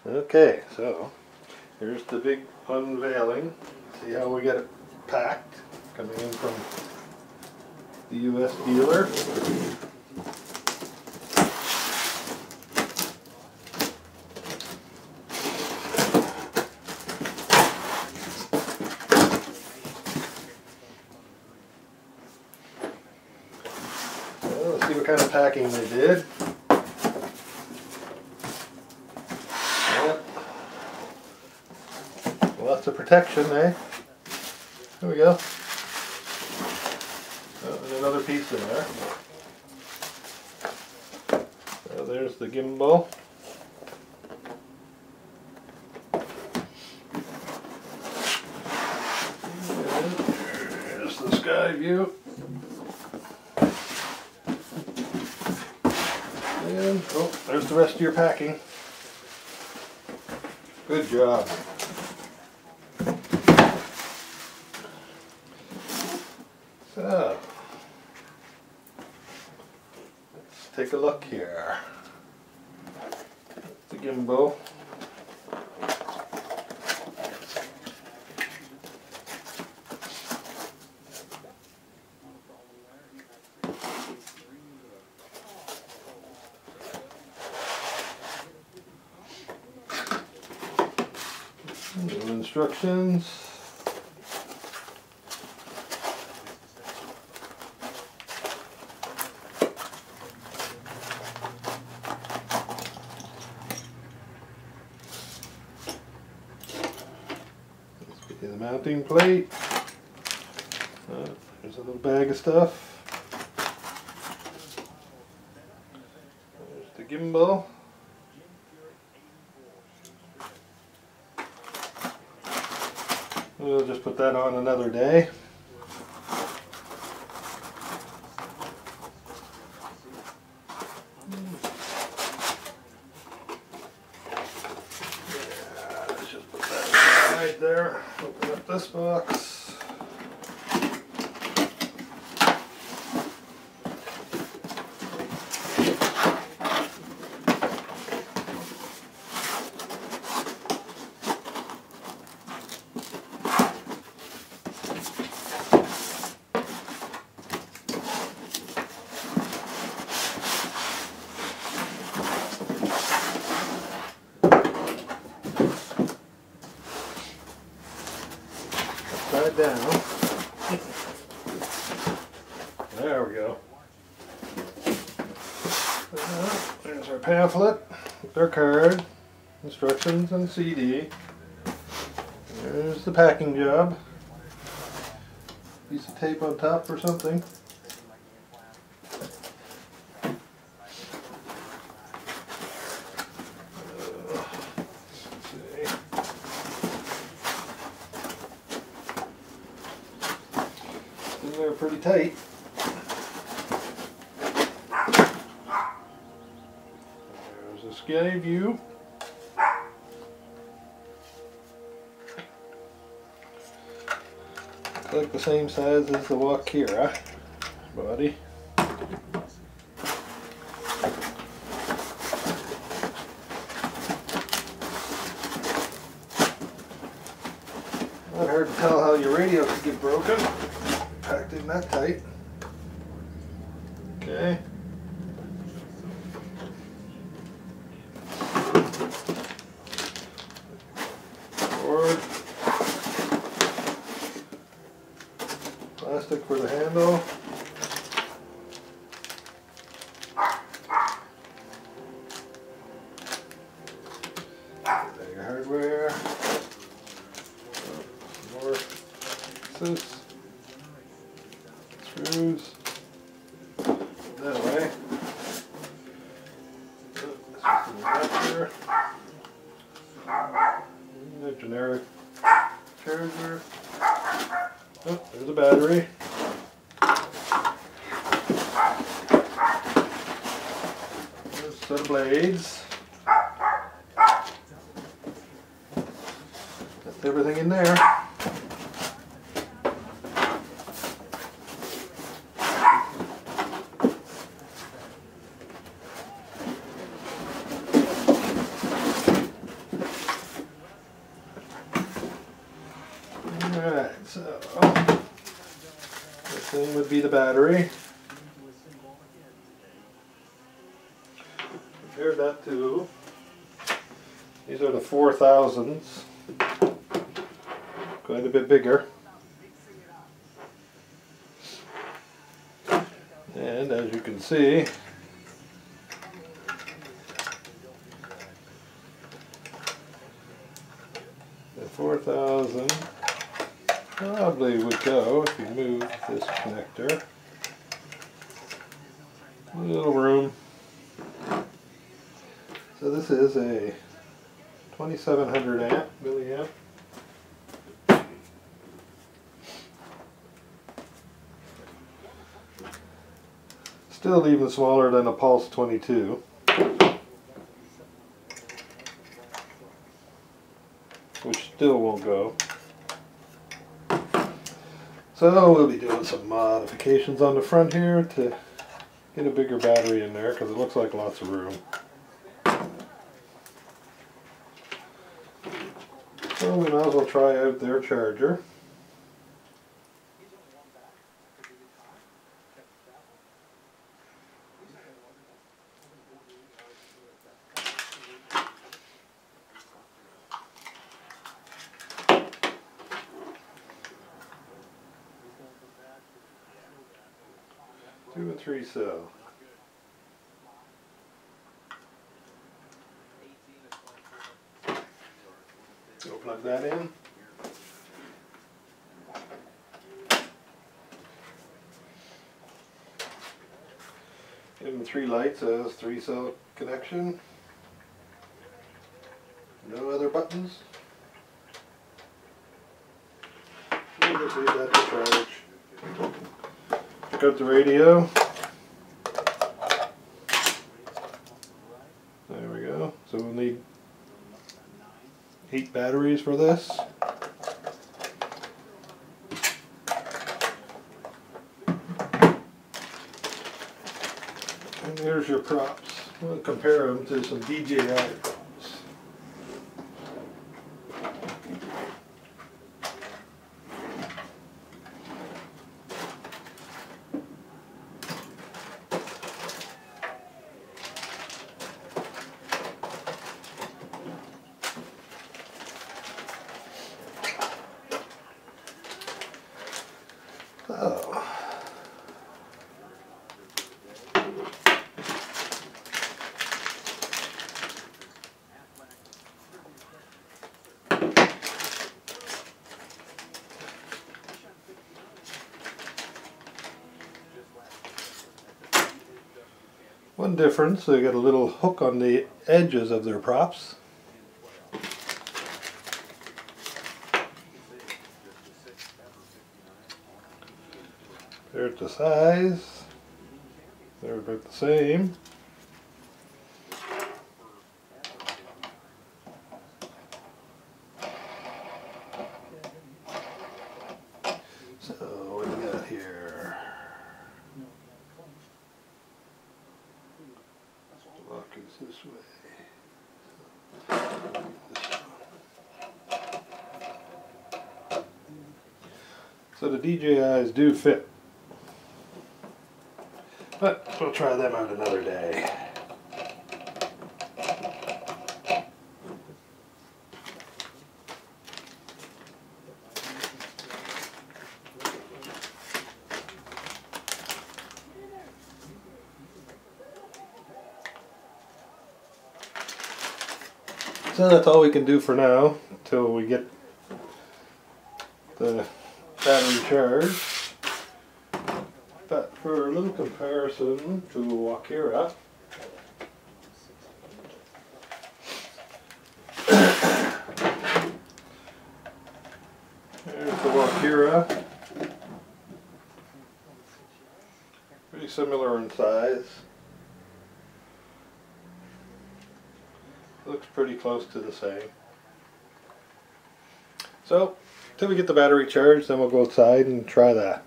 Okay, so here's the big unveiling. See how we get it packed, coming in from the US dealer. Well, let's see what kind of packing they did. Lots of protection, eh? There we go. Oh, and another piece in there. So there's the gimbal. And there's the skyview. And oh, there's the rest of your packing. Good job. So, let's take a look here. The gimbal. New instructions. The mounting plate. There's a little bag of stuff. There's the gimbal. We'll just put that on another day. Let's just put that right there. Open up this box. Upside down. There we go. There's our pamphlet with our card, instructions, and CD. There's the packing job. Piece of tape on top or something. They're pretty tight. There's a skyview. Looks like the same size as the Wakira body. Not hard to tell how your radio could get broken. Packed in that tight. Okay. Cord. Plastic for the handle. There your hardware. More pieces. Screws. That away. Adapter. The generic charger. Oh, there's a battery. There's a set of blades. That's everything in there. thing would be the battery. Compare that to, these are the 4000s, quite a bit bigger. And as you can see, the 4000 probably would go if you move this connector. A little room. So this is a 2700 milliamp. Still even smaller than a Pulse 22. Which still won't go. So we'll be doing some modifications on the front here to get a bigger battery in there because it looks like lots of room. So we might as well try out their charger. Two and 3 cell. Go plug that in. Give them 3 lights as 3 cell connection. No other buttons. We'll just leave that to charge. Check out the radio. There we go. So we'll need 8 batteries for this. And here's your props. We'll compare them to some DJI props. Oh. One difference, they got a little hook on the edges of their props. They're at the size, they're about the same. So what do we got here? The lock is this way. So the DJIs do fit. But we'll try them out another day. So that's all we can do for now until we get the battery charged. But for a little comparison to Wakira, there's the Wakira, pretty similar in size, looks pretty close to the same. So, until we get the battery charged, then we'll go outside and try that.